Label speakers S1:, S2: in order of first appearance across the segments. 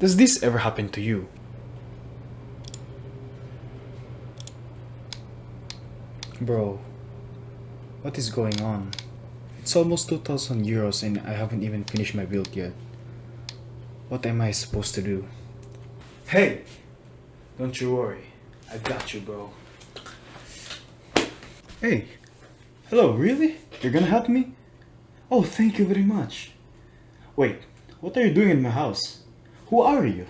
S1: Does this ever happen to you? Bro, what is going on? It's almost 2000 euros and I haven't even finished my build yet. What am I supposed to do? Hey! Don't you worry. I got you, bro. Hey! Hello, really? You're gonna help me? Oh, thank you very much. Wait, what are you doing in my house? Who are you?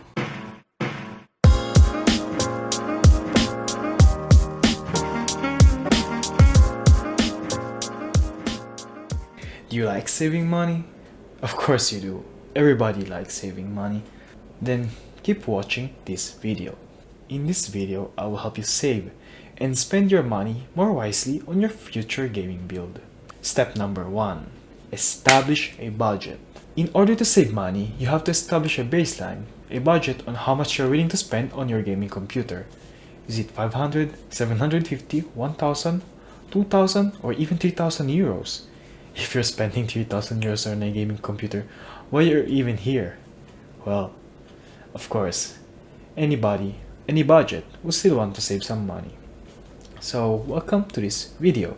S1: Do you like saving money? Of course you do. Everybody likes saving money. Then keep watching this video. In this video, I will help you save and spend your money more wisely on your future gaming build. Step number 1. Establish a budget. In order to save money, you have to establish a baseline, a budget on how much you're willing to spend on your gaming computer. Is it 500, 750, 1000, 2000, or even 3000 euros? If you're spending 3000 euros on a gaming computer, why you're even here? Well, of course, anybody, any budget will still want to save some money. So welcome to this video.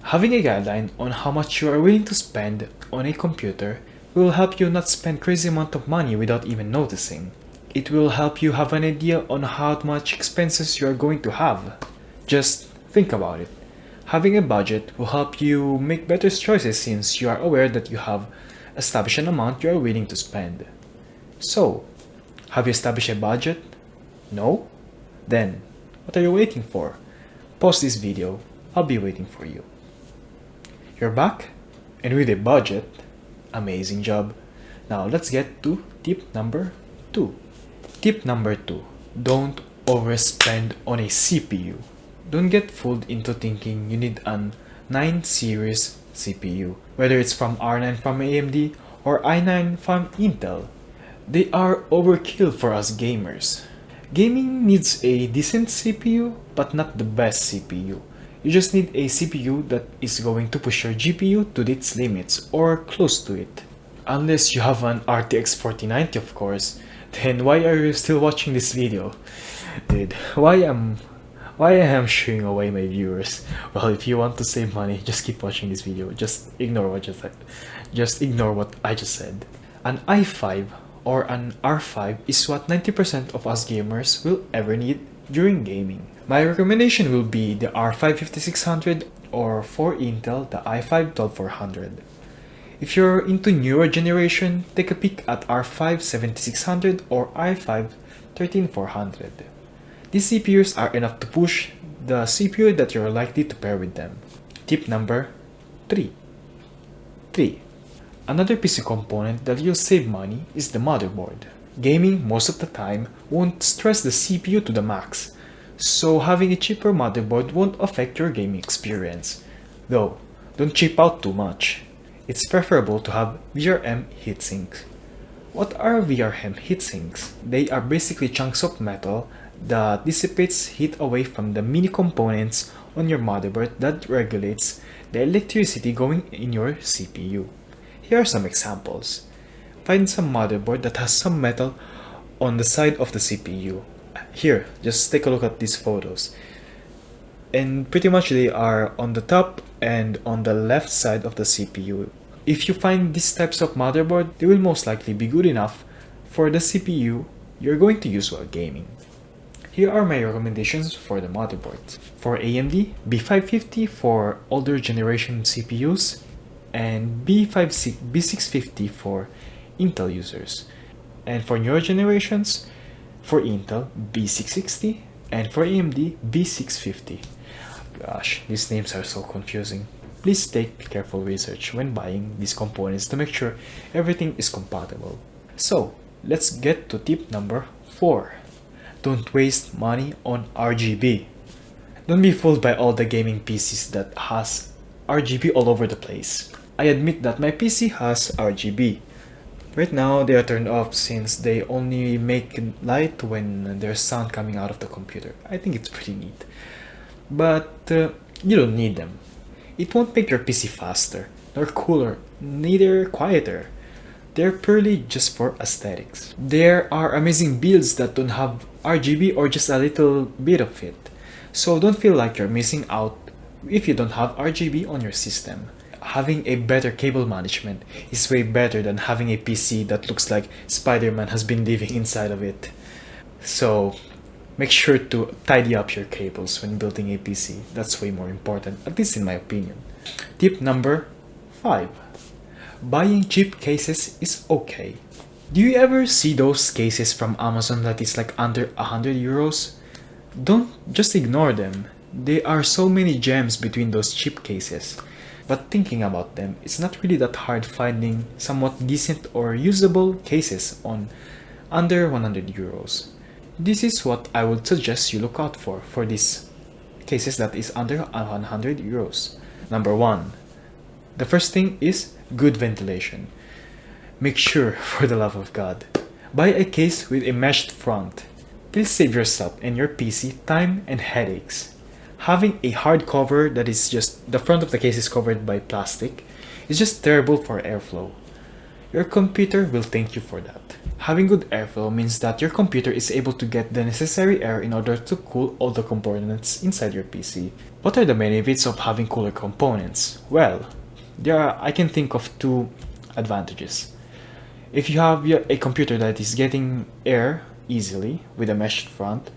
S1: Having a guideline on how much you are willing to spend on a computer will help you not spend crazy amount of money without even noticing. It will help you have an idea on how much expenses you are going to have. Just think about it. Having a budget will help you make better choices since you are aware that you have established an amount you are willing to spend. So, have you established a budget? No? Then, what are you waiting for? Pause this video, I'll be waiting for you. You're back? And with a budget? Amazing job. Now let's get to tip number 2. Tip number 2. Don't overspend on a CPU. Don't get fooled into thinking you need an 9 series CPU, whether it's from R9 from AMD or i9 from Intel. They are overkill for us gamers. Gaming needs a decent CPU, but not the best CPU. You just need a CPU that is going to push your GPU to its limits or close to it. Unless you have an RTX 4090 of course, then why are you still watching this video? Dude, why I am shooing away my viewers? Well, if you want to save money, just keep watching this video. Just ignore what I just said. An i5 or an R5 is what 90% of us gamers will ever need during gaming. My recommendation will be the R5 5600 or for Intel the i5 12400. If you're into newer generation, take a peek at R5 7600 or i5 13400. These CPUs are enough to push the CPU that you're likely to pair with them. Tip number 3. Another PC component that will save money is the motherboard. Gaming most of the time won't stress the CPU to the max, so having a cheaper motherboard won't affect your gaming experience. Though, don't cheap out too much. It's preferable to have VRM heatsinks. What are VRM heatsinks? They are basically chunks of metal that dissipates heat away from the mini components on your motherboard that regulates the electricity going in your CPU. Here are some examples. Find some motherboard that has some metal on the side of the CPU. Here, just take a look at these photos. And pretty much they are on the top and on the left side of the CPU. If you find these types of motherboard, they will most likely be good enough for the CPU you're going to use while gaming. Here are my recommendations for the motherboards. For AMD, B550 for older generation CPUs, and B650 for Intel users. And for newer generations, for Intel, B660, and for AMD, B650. Gosh, these names are so confusing. Please take careful research when buying these components to make sure everything is compatible. So, let's get to tip number 4. Don't waste money on RGB. Don't be fooled by all the gaming PCs that has RGB all over the place. I admit that my PC has RGB. Right now they are turned off since they only make light when there's sound coming out of the computer. I think it's pretty neat. But you don't need them. It won't make your PC faster, nor cooler, neither quieter. they're purely just for aesthetics. There are amazing builds that don't have RGB or just a little bit of it. So don't feel like you're missing out if you don't have RGB on your system. Having a better cable management is way better than having a PC that looks like Spider-Man has been living inside of it. So make sure to tidy up your cables when building a PC. That's way more important, at least in my opinion. Tip number 5. Buying cheap cases is okay. Do you ever see those cases from Amazon that is like under 100 euros? Don't just ignore them. There are so many gems between those cheap cases. But thinking about them, it's not really that hard finding somewhat decent or usable cases on under 100 euros. This is what I would suggest you look out for these cases that is under 100 euros. Number 1. The first thing is good ventilation. Make sure, for the love of God, buy a case with a meshed front. It'll save yourself and your PC time and headaches. Having a hard cover that is just the front of the case is covered by plastic is just terrible for airflow. Your computer will thank you for that. Having good airflow means that your computer is able to get the necessary air in order to cool all the components inside your PC. What are the benefits of having cooler components? Well, I can think of 2 advantages. If you have a computer that is getting air easily with a meshed front,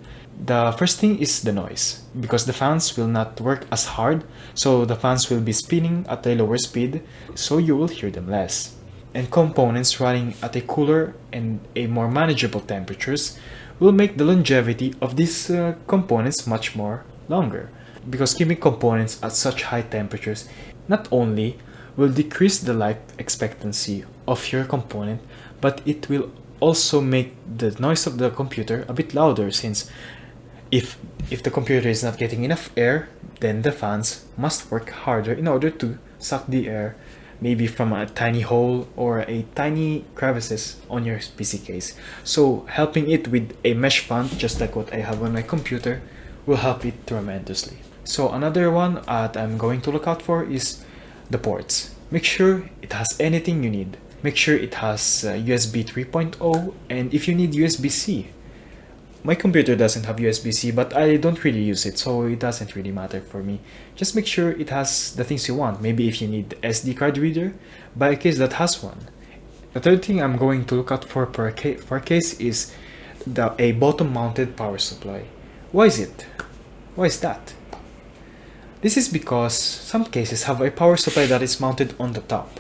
S1: the first thing is the noise, because the fans will not work as hard, so the fans will be spinning at a lower speed, so you will hear them less. And components running at a cooler and a more manageable temperatures will make the longevity of these components much more longer, because keeping components at such high temperatures not only will decrease the life expectancy of your component, but it will also make the noise of the computer a bit louder, since if the computer is not getting enough air, then the fans must work harder in order to suck the air, maybe from a tiny hole or a tiny crevices on your PC case. So helping it with a mesh fan, just like what I have on my computer, will help it tremendously. So another one that I'm going to look out for is the ports. Make sure it has anything you need. Make sure it has USB 3.0, and if you need USB-C. My computer doesn't have USB-C, but I don't really use it, so it doesn't really matter for me. Just make sure it has the things you want. Maybe if you need SD card reader, buy a case that has one. The third thing I'm going to look out for a case is a bottom-mounted power supply. Why is it? Why is that? This is because some cases have a power supply that is mounted on the top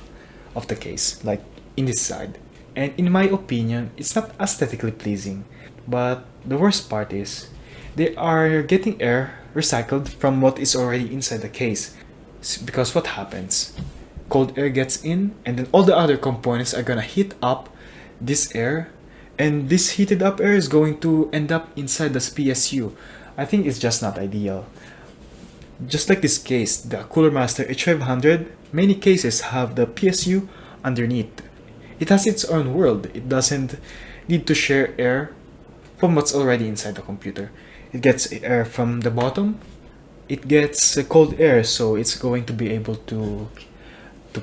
S1: of the case, like in this side. And in my opinion, it's not aesthetically pleasing. But the worst part is, they are getting air recycled from what is already inside the case. Because what happens? Cold air gets in, and then all the other components are gonna heat up this air, and this heated up air is going to end up inside this PSU. I think it's just not ideal. Just like this case, the Cooler Master H500, many cases have the PSU underneath. It has its own world. It doesn't need to share air from what's already inside the computer. It gets air from the bottom. It gets cold air, so it's going to be able to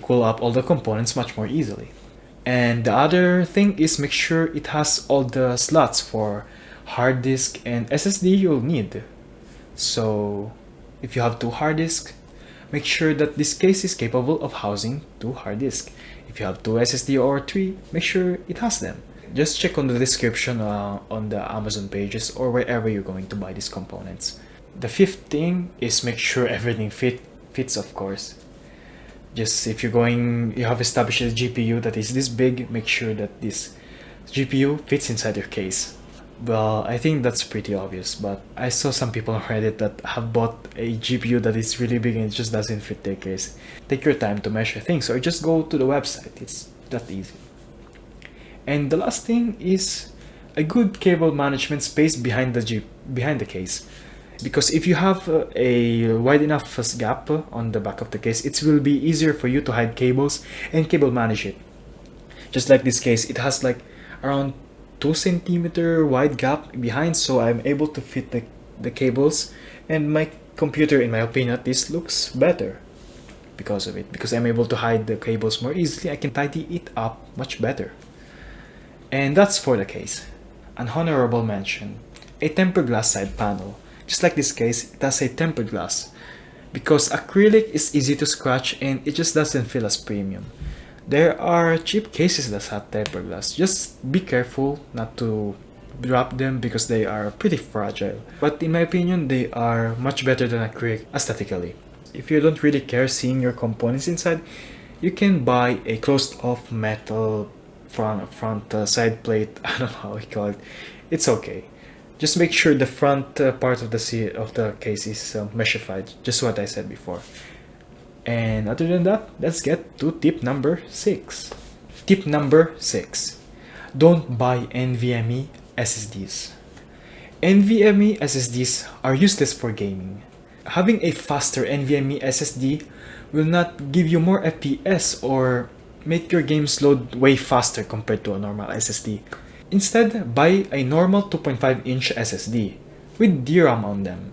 S1: cool up all the components much more easily. And the other thing is, make sure it has all the slots for hard disk and SSD you'll need. So if you have 2 hard disks, make sure that this case is capable of housing 2 hard disks. If you have 2 SSD or 3, make sure it has them. Just check on the description on the Amazon pages or wherever you're going to buy these components. The 5th thing is, make sure everything fits, of course. Just if you have established a GPU that is this big, make sure that this GPU fits inside your case. Well, I think that's pretty obvious, but I saw some people on Reddit that have bought a GPU that is really big and it just doesn't fit their case. Take your time to measure things, or just go to the website. It's that easy. And the last thing is a good cable management space behind the case. Because if you have a wide enough gap on the back of the case, it will be easier for you to hide cables and cable manage it. Just like this case, it has like around 2 centimeter wide gap behind, so I'm able to fit the cables, and my computer, in my opinion, this looks better. because of it, because I'm able to hide the cables more easily. I can tidy it up much better. And that's for the case. An honorable mention, a tempered glass side panel. Just like this case, it has a tempered glass, because acrylic is easy to scratch and it just doesn't feel as premium. There are cheap cases that have tempered glass. Just be careful not to drop them because they are pretty fragile. But in my opinion, they are much better than acrylic aesthetically. If you don't really care seeing your components inside, you can buy a closed off metal front side plate. I don't know how you call it. It's okay. Just make sure the front part of the case is meshified, just what I said before. And other than that, let's get to tip number 6. Tip number 6. Don't buy NVMe SSDs. NVMe SSDs are useless for gaming. Having a faster NVMe SSD will not give you more FPS or make your games load way faster compared to a normal SSD. Instead, buy a normal 2.5-inch SSD with DRAM on them.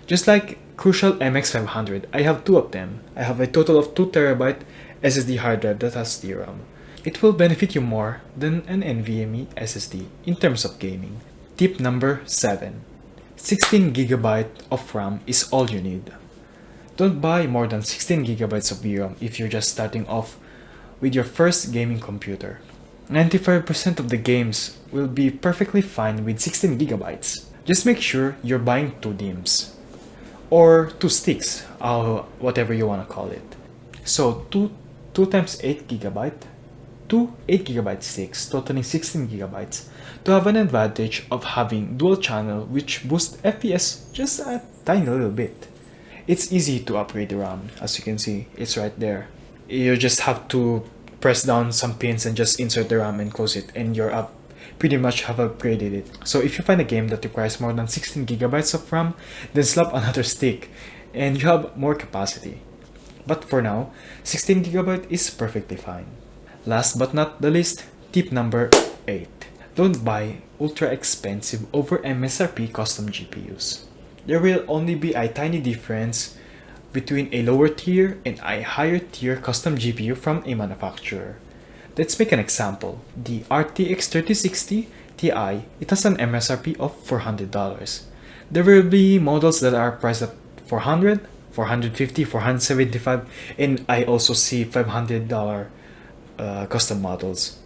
S1: Just like Crucial MX500, I have 2 of them. I have a total of 2TB SSD hard drive that has DRAM. It will benefit you more than an NVMe SSD in terms of gaming. Tip number 7. 16GB of RAM is all you need. Don't buy more than 16GB of VRAM if you're just starting off with your first gaming computer. 95% of the games will be perfectly fine with 16GB. Just make sure you're buying 2 DIMMs or 2 sticks, whatever you want to call it. So 2 times 8GB, 2 8GB sticks totaling 16GB to have an advantage of having dual channel, which boosts FPS just a tiny little bit. It's easy to upgrade the RAM, as you can see, it's right there. You just have to press down some pins and just insert the RAM and close it, and you're up. Pretty much have upgraded it. So if you find a game that requires more than 16GB of RAM, then slap another stick and you have more capacity. But for now, 16GB is perfectly fine. Last but not the least, tip number 8. Don't buy ultra expensive over MSRP custom GPUs. There will only be a tiny difference between a lower tier and a higher tier custom GPU from a manufacturer. Let's make an example. The RTX 3060 Ti, it has an MSRP of $400. There will be models that are priced at $400, $450, $475, and I also see $500 custom models.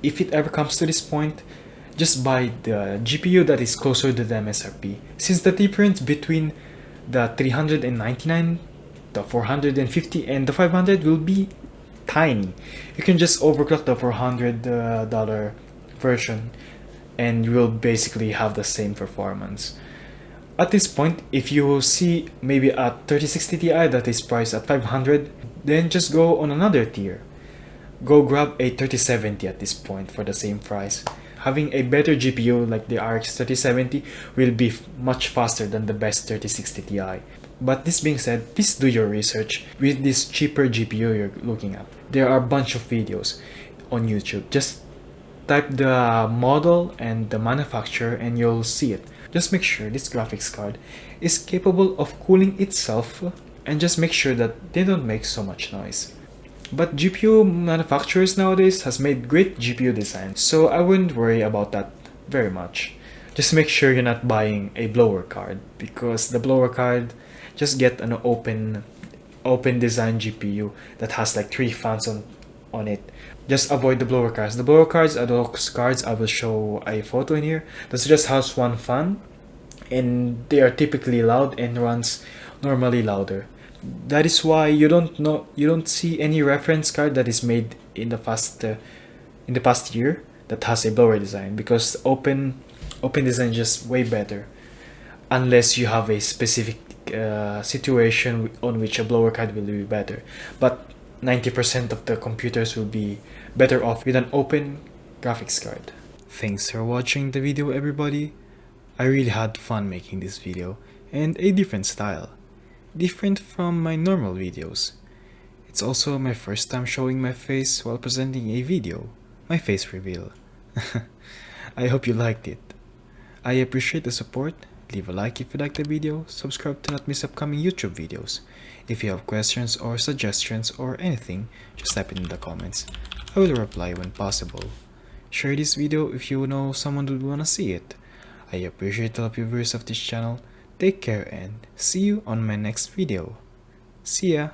S1: If it ever comes to this point, just buy the GPU that is closer to the MSRP, since the difference between the 399, the 450, and the 500 will be tiny. You can just overclock the $400 version and you will basically have the same performance. At this point, if you see maybe a 3060 Ti that is priced at $500, then just go on another tier. Go grab a 3070 at this point for the same price. Having a better GPU like the RX 3070 will be much faster than the best 3060 Ti. But this being said, please do your research with this cheaper GPU you're looking at. There are a bunch of videos on YouTube. Just type the model and the manufacturer and you'll see it. Just make sure this graphics card is capable of cooling itself, and just make sure that they don't make so much noise. But GPU manufacturers nowadays has made great GPU design, so I wouldn't worry about that very much. Just make sure you're not buying a blower card, because the blower card, just get an open design GPU that has like 3 fans on it. Just avoid the blower cards. The blower cards are those cards, I will show a photo in here, that just has 1 fan, and they are typically loud and runs normally louder. That is why you don't see any reference card that is made in the past year that has a blower design, because open design is just way better, unless you have a specific situation on which a blower card will be better. But 90% of the computers will be better off with an open graphics card. Thanks for watching the video, everybody. I really had fun making this video, and a different style. Different from my normal videos. It's also my first time showing my face while presenting a video, my face reveal. I hope you liked it. I appreciate the support. Leave a like if you like the video, subscribe to not miss upcoming YouTube videos. If you have questions or suggestions or anything, just type it in the comments. I will reply when possible. Share this video if you know someone who would wanna see it. I appreciate all of you viewers of this channel. Take care and see you on my next video. See ya!